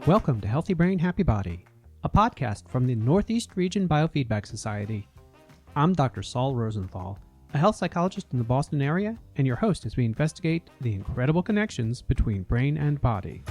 Welcome to Healthy Brain, Happy Body, a podcast from the Northeast Region Biofeedback Society. I'm Dr. Saul Rosenthal, a health psychologist in the Boston area, and your host as we investigate the incredible connections between brain and body.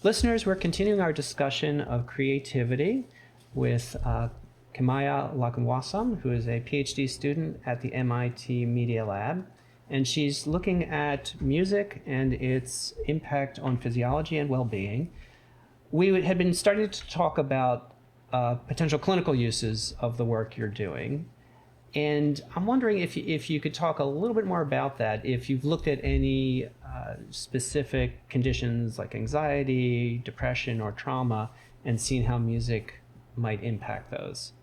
Listeners, we're continuing our discussion of creativity with Kimaya Lakamas, who is a PhD student at the MIT Media Lab. And she's looking at music and its impact on physiology and well-being. We had been starting to talk about potential clinical uses of the work you're doing. And I'm wondering if you could talk a little bit more about that, if you've looked at any specific conditions like anxiety, depression, or trauma, and seen how music might impact those.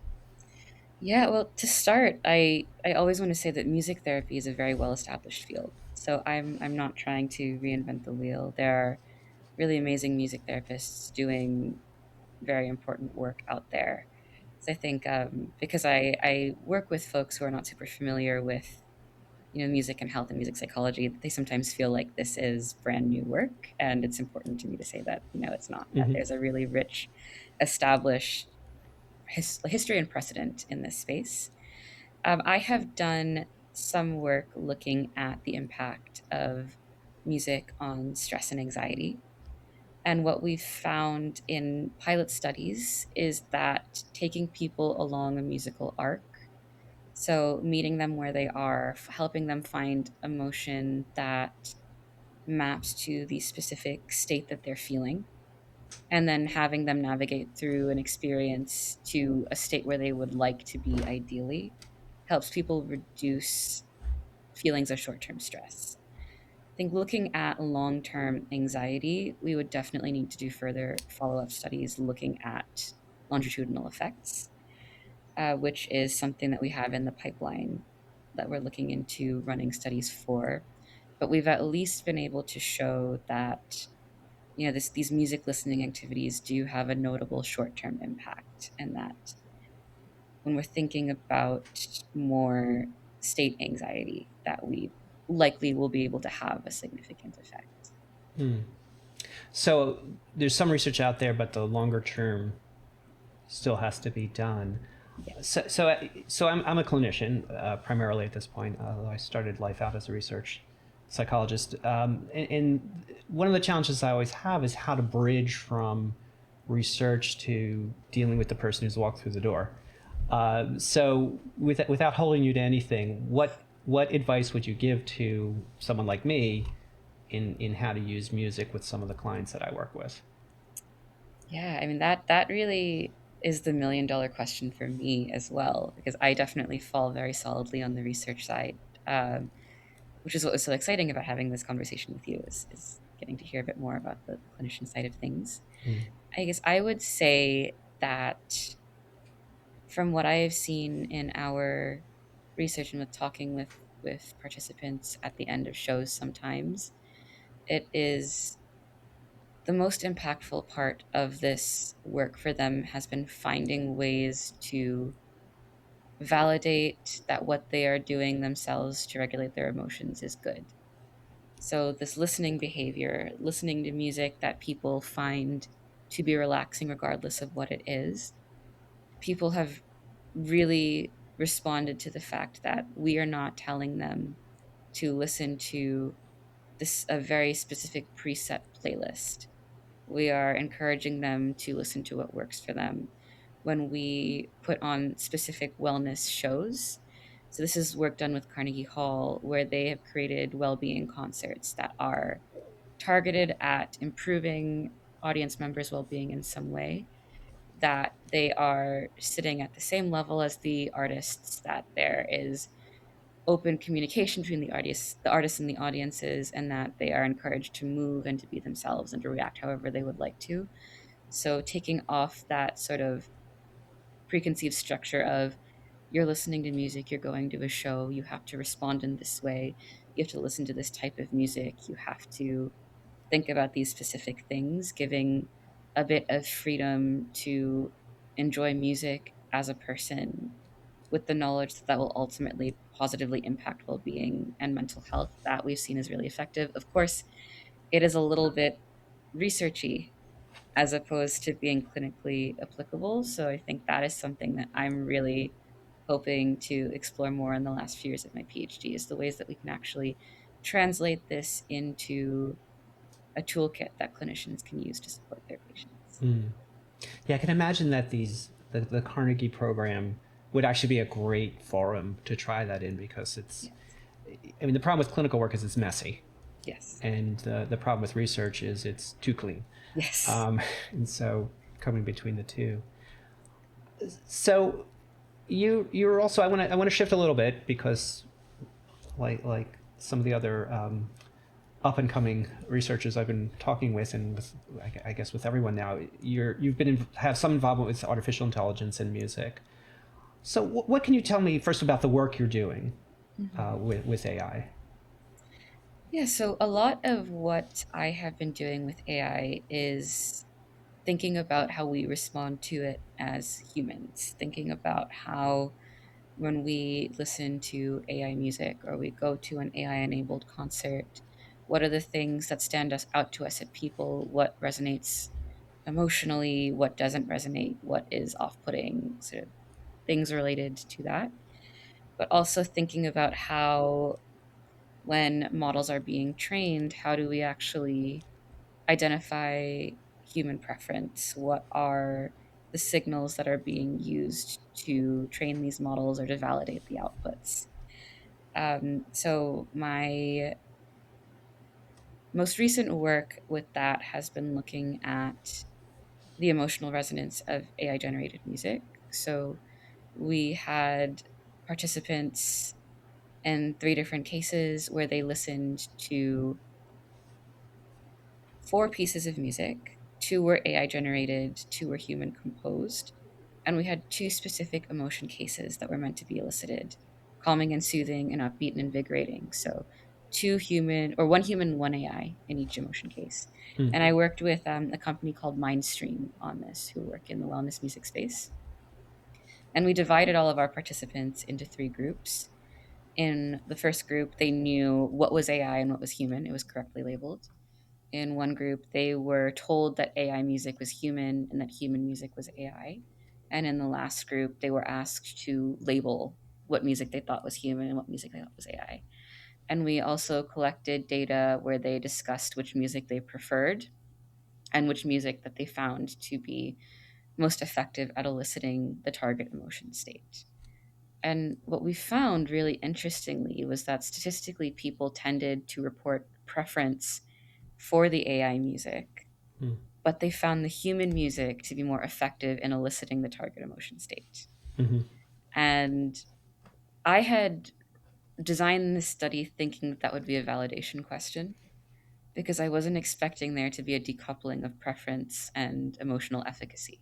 Yeah, well, to start, I always want to say that music therapy is a very well-established field. So I'm not trying to reinvent the wheel. There are really amazing music therapists doing very important work out there. So I think because I work with folks who are not super familiar with music and health and music psychology, they sometimes feel like this is brand new work, and it's important to me to say that it's not. That there's a really rich, established history and precedent in this space. I have done some work looking at the impact of music on stress and anxiety. And what we've found in pilot studies is that taking people along a musical arc, so meeting them where they are, helping them find emotion that maps to the specific state that they're feeling, and then having them navigate through an experience to a state where they would like to be ideally, helps people reduce feelings of short-term stress. I think looking at long-term anxiety, we would definitely need to do further follow-up studies looking at longitudinal effects, which is something that we have in the pipeline that we're looking into running studies for. But we've at least been able to show that these music listening activities do have a notable short-term impact, and that when we're thinking about more state anxiety, that we likely will be able to have a significant effect. So there's some research out there, but the longer term still has to be done. Yes. So I'm a clinician primarily at this point, although I started life out as a research psychologist. And one of the challenges I always have is how to bridge from research to dealing with the person who's walked through the door. So without holding you to anything, what advice would you give to someone like me in how to use music with some of the clients that I work with? Yeah, I mean, that really is the million-dollar question for me as well, because I definitely fall very solidly on the research side, which is what was so exciting about having this conversation with you, is getting to hear a bit more about the clinician side of things. I guess I would say that from what I have seen in our research and with talking with participants at the end of shows sometimes, it is the most impactful part of this work for them has been finding ways to validate that what they are doing themselves to regulate their emotions is good. So this listening behavior, listening to music that people find to be relaxing regardless of what it is, people have really responded to the fact that we are not telling them to listen to a very specific preset playlist. We are encouraging them to listen to what works for them. When we put on specific wellness shows, so this is work done with Carnegie Hall, where they have created well-being concerts that are targeted at improving audience members' well-being in some way, that they are sitting at the same level as the artists, that there is open communication between the artists and the audiences, and that they are encouraged to move and to be themselves and to react however they would like to. So taking off that sort of preconceived structure of you're listening to music, you're going to a show, you have to respond in this way, you have to listen to this type of music, you have to think about these specific things, giving a bit of freedom to enjoy music as a person with the knowledge that that will ultimately positively impact well-being and mental health, that we've seen is really effective. Of course, it is a little bit researchy as opposed to being clinically applicable. So I think that is something that I'm really hoping to explore more in the last few years of my PhD, is the ways that we can actually translate this into a toolkit that clinicians can use to support their patients. Mm. Yeah, I can imagine that the Carnegie program would actually be a great forum to try that in, because it's, Yes. I mean, the problem with clinical work is it's messy, Yes. and the problem with research is it's too clean. Yes. And so coming between the two. So you're also, I want to shift a little bit, because like some of the other up and coming researchers I've been talking with, and with, I guess with everyone now, you've been have some involvement with artificial intelligence and music. So what can you tell me first about the work you're doing Mhm. with AI? Yeah, so a lot of what I have been doing with AI is thinking about how we respond to it as humans, thinking about how when we listen to AI music or we go to an AI enabled concert, what are the things that stand us out to us as people? What resonates emotionally? What doesn't resonate? What is off putting? Sort of things related to that. But also thinking about how, when models are being trained, how do we actually identify human preference? What are the signals that are being used to train these models or to validate the outputs? So my most recent work with that has been looking at the emotional resonance of AI generated music. So we had participants in three different cases where they listened to four pieces of music. Two were AI generated, two were human composed. And we had two specific emotion cases that were meant to be elicited: calming and soothing, and upbeat and invigorating. So, two human, or one human, one AI in each emotion case. Mm. And I worked with a company called Mindstream on this, who work in the wellness music space. And we divided all of our participants into three groups. In the first group, they knew what was AI and what was human, it was correctly labeled. In one group, they were told that AI music was human and that human music was AI. And in the last group, they were asked to label what music they thought was human and what music they thought was AI. And we also collected data where they discussed which music they preferred and which music that they found to be most effective at eliciting the target emotion state. And what we found really interestingly was that statistically, people tended to report preference for the AI music, Mm. but they found the human music to be more effective in eliciting the target emotion state. Mm-hmm. And I had designed this study thinking that that would be a validation question, because I wasn't expecting there to be a decoupling of preference and emotional efficacy.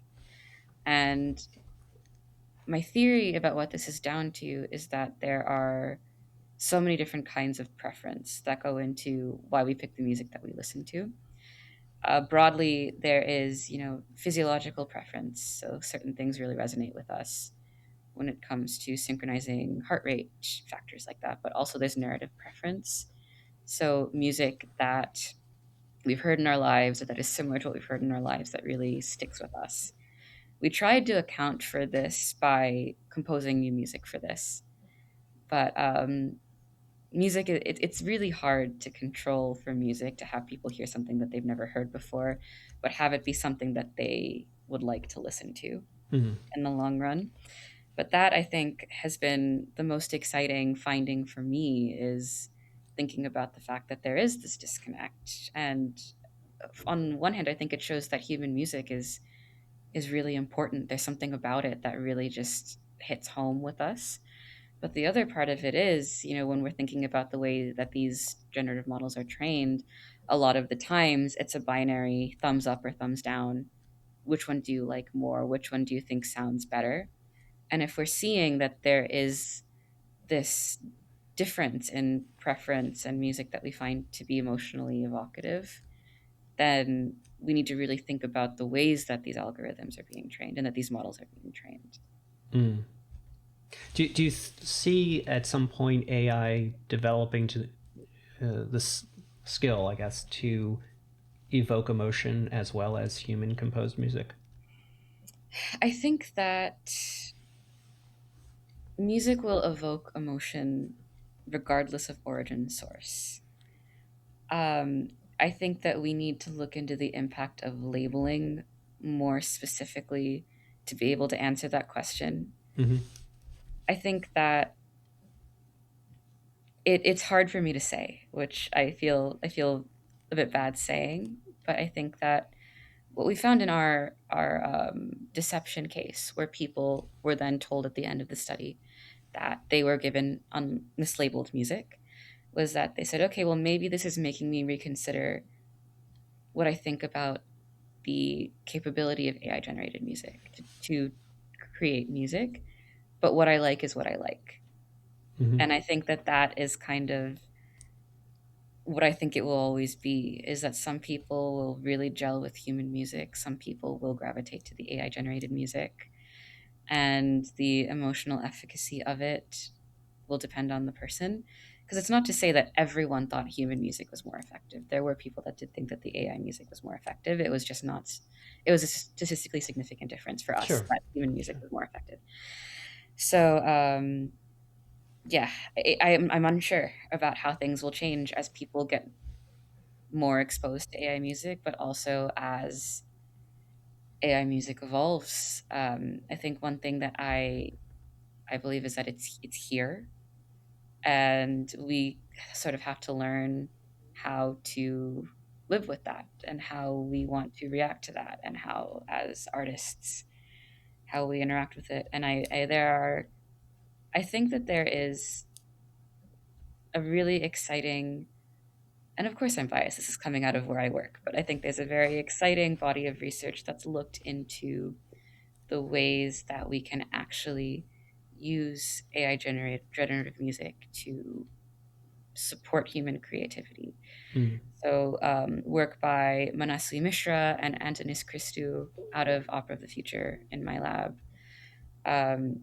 And my theory about what this is down to is that there are so many different kinds of preference that go into why we pick the music that we listen to. Broadly, there is, physiological preference. So certain things really resonate with us when it comes to synchronizing heart rate, factors like that. But also there's narrative preference. So music that we've heard in our lives or that is similar to what we've heard in our lives that really sticks with us. We tried to account for this by composing new music for this. But music, it's really hard to control for music to have people hear something that they've never heard before, but have it be something that they would like to listen to Mm-hmm. in the long run. But that, I think, has been the most exciting finding for me, is thinking about the fact that there is this disconnect. And on one hand, I think it shows that human music is really important. There's something about it that really just hits home with us. But the other part of it is, when we're thinking about the way that these generative models are trained, a lot of the times it's a binary thumbs up or thumbs down. Which one do you like more? Which one do you think sounds better? And if we're seeing that there is this difference in preference and music that we find to be emotionally evocative, then we need to really think about the ways that these algorithms are being trained and that these models are being trained. Mm. Do you see at some point AI developing to this skill, I guess, to evoke emotion as well as human composed music? I think that music will evoke emotion regardless of origin source. Um, I think that we need to look into the impact of labeling more specifically to be able to answer that question. Mm-hmm. I think that it's hard for me to say, which I feel a bit bad saying, but I think that what we found in our deception case, where people were then told at the end of the study that they were given mislabeled music, was that they said, okay, well, maybe this is making me reconsider what I think about the capability of AI generated music to create music, but what I like is what I like. Mm-hmm. And I think that that is kind of what I think it will always be, is that some people will really gel with human music, some people will gravitate to the AI generated music, and the emotional efficacy of it will depend on the person. Because it's not to say that everyone thought human music was more effective. There were people that did think that the AI music was more effective. It was just not, it was a statistically significant difference for us Sure. that human music Sure. was more effective. So, yeah, I'm unsure about how things will change as people get more exposed to AI music, but also as AI music evolves. I think one thing that I believe is that it's here, and we sort of have to learn how to live with that and how we want to react to that, and how as artists how we interact with it. And I think that there is a really exciting, and of course I'm biased, this is coming out of where I work, but I think there's a very exciting body of research that's looked into the ways that we can actually use AI generative music to support human creativity. Mm. So, work by Manaswi Mishra and Antonis Christou out of Opera of the Future in my lab. Um,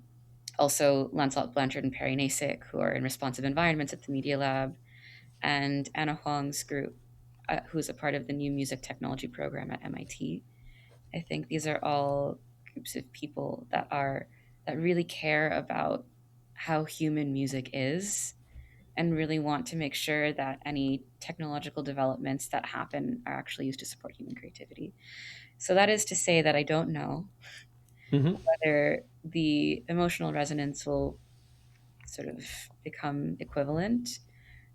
Also, Lancelot Blanchard and Perry Nasik, who are in responsive environments at the Media Lab, and Anna Huang's group, who's a part of the new music technology program at MIT. I think these are all groups of people that really care about how human music is, and really want to make sure that any technological developments that happen are actually used to support human creativity. So that is to say that I don't know Mm-hmm. whether the emotional resonance will sort of become equivalent,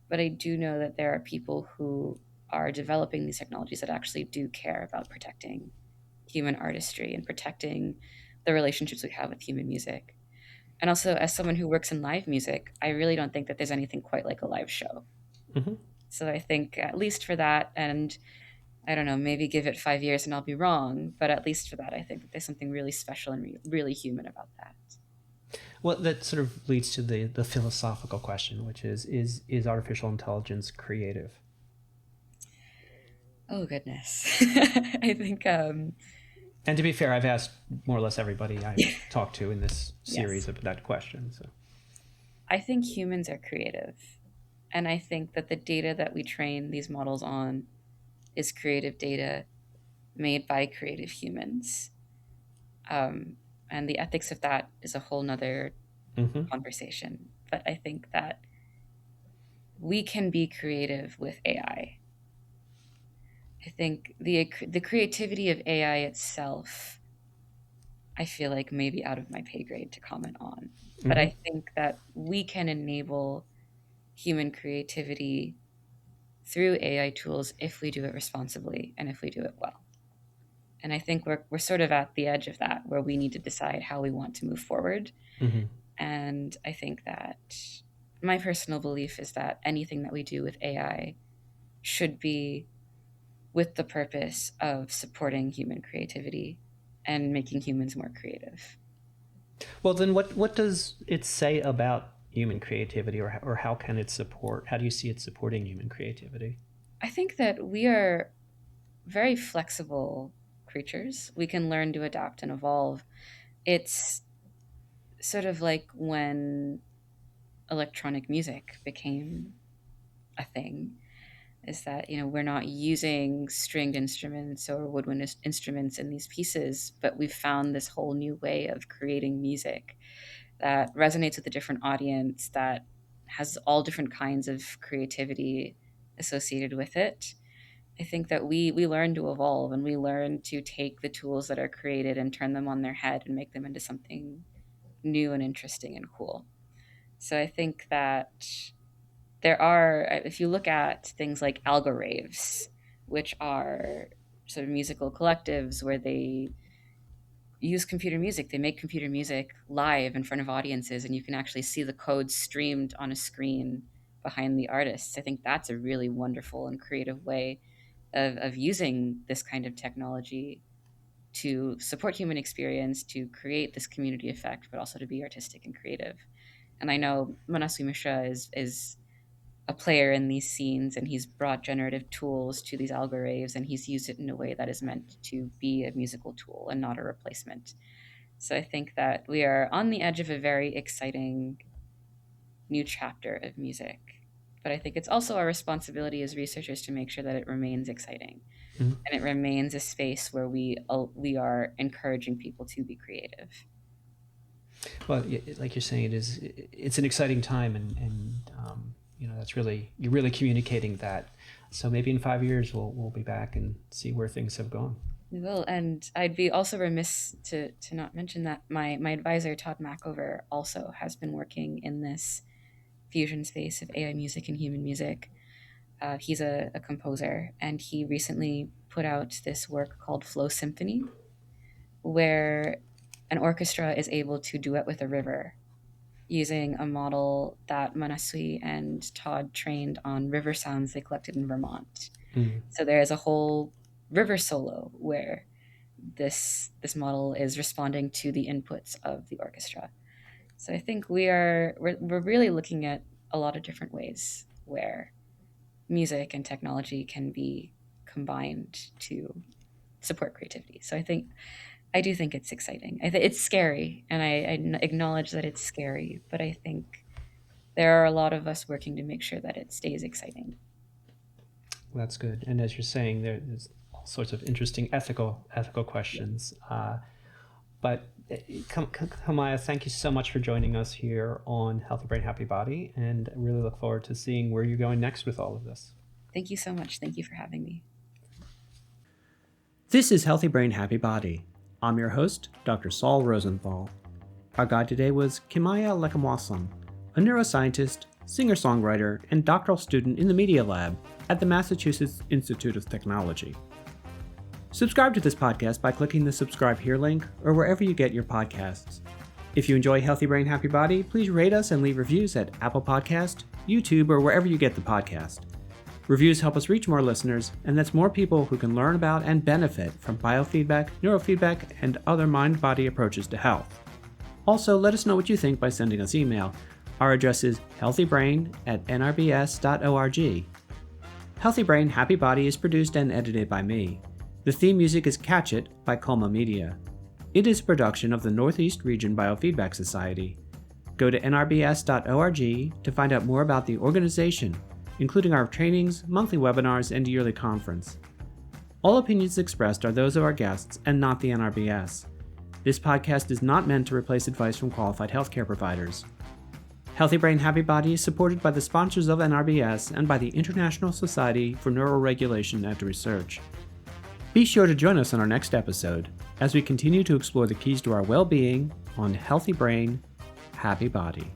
but I do know that there are people who are developing these technologies that actually do care about protecting human artistry and protecting the relationships we have with human music. And also, as someone who works in live music, I really don't think that there's anything quite like a live show. Mm-hmm. So I think, at least for that, and I don't know, maybe give it 5 years and I'll be wrong, but at least for that, I think that there's something really special and really human about that. Well, that sort of leads to the philosophical question, which is artificial intelligence creative? Oh, goodness. I think, And to be fair, I've asked more or less everybody I've talked to in this series yes, of that question. So. I think humans are creative. And I think that the data that we train these models on is creative data made by creative humans. Um, and the ethics of that is a whole nother Mm-hmm. conversation. But I think that we can be creative with AI. I think the creativity of AI itself, I feel like maybe out of my pay grade to comment on. But Mm-hmm. I think that we can enable human creativity through AI tools if we do it responsibly and if we do it well. And I think we're sort of at the edge of that, where we need to decide how we want to move forward. Mm-hmm. And I think that my personal belief is that anything that we do with AI should be with the purpose of supporting human creativity and making humans more creative. Well, then what does it say about human creativity, or how can it support? How do you see it supporting human creativity? I think that we are very flexible creatures. We can learn to adapt and evolve. It's sort of like when electronic music became a thing, is that, we're not using stringed instruments or woodwind instruments in these pieces, but we've found this whole new way of creating music that resonates with a different audience, that has all different kinds of creativity associated with it. I think that we learn to evolve, and we learn to take the tools that are created and turn them on their head and make them into something new and interesting and cool. So I think that there are, if you look at things like algo raves, which are sort of musical collectives where they use computer music, they make computer music live in front of audiences, and you can actually see the code streamed on a screen behind the artists. I think that's a really wonderful and creative way of using this kind of technology to support human experience, to create this community effect, but also to be artistic and creative. And I know Manaswi Mishra is a player in these scenes, and he's brought generative tools to these algo raves, and he's used it in a way that is meant to be a musical tool and not a replacement. So I think that we are on the edge of a very exciting new chapter of music. But I think it's also our responsibility as researchers to make sure that it remains exciting, Mhm. and it remains a space where we are encouraging people to be creative. Well, like you're saying, it's an exciting time, and that's you're really communicating that. So maybe in 5 years we'll be back and see where things have gone. We will, and I'd be also remiss to not mention that my advisor Todd Mackover also has been working in this fusion space of AI music and human music. He's a composer, and he recently put out this work called Flow Symphony, where an orchestra is able to duet with a river using a model that Manaswi and Todd trained on river sounds they collected in Vermont. Mm. So there is a whole river solo where this model is responding to the inputs of the orchestra. So I think we're really looking at a lot of different ways where music and technology can be combined to support creativity. So I do think it's exciting. It's scary, and I acknowledge that it's scary, but I think there are a lot of us working to make sure that it stays exciting. That's good. And as you're saying, there's all sorts of interesting ethical questions. But Kimaya, thank you so much for joining us here on Healthy Brain, Happy Body, and I really look forward to seeing where you're going next with all of this. Thank you so much. Thank you for having me. This is Healthy Brain, Happy Body. I'm your host, Dr. Saul Rosenthal. Our guide today was Kimaya Lakamas, a neuroscientist, singer-songwriter, and doctoral student in the Media Lab at the Massachusetts Institute of Technology. Subscribe to this podcast by clicking the subscribe here link or wherever you get your podcasts. If you enjoy Healthy Brain, Happy Body, please rate us and leave reviews at Apple Podcast, YouTube, or wherever you get the podcast. Reviews help us reach more listeners, and that's more people who can learn about and benefit from biofeedback, neurofeedback, and other mind-body approaches to health. Also, let us know what you think by sending us email. Our address is healthybrain@nrbs.org. Healthy Brain, Happy Body is produced and edited by me. The theme music is Catch It by Colma Media. It is a production of the Northeast Region Biofeedback Society. Go to nrbs.org to find out more about the organization, including our trainings, monthly webinars, and yearly conference. All opinions expressed are those of our guests and not the NRBS. This podcast is not meant to replace advice from qualified healthcare providers. Healthy Brain, Happy Body is supported by the sponsors of NRBS and by the International Society for Neuroregulation and Research. Be sure to join us on our next episode as we continue to explore the keys to our well-being on Healthy Brain, Happy Body.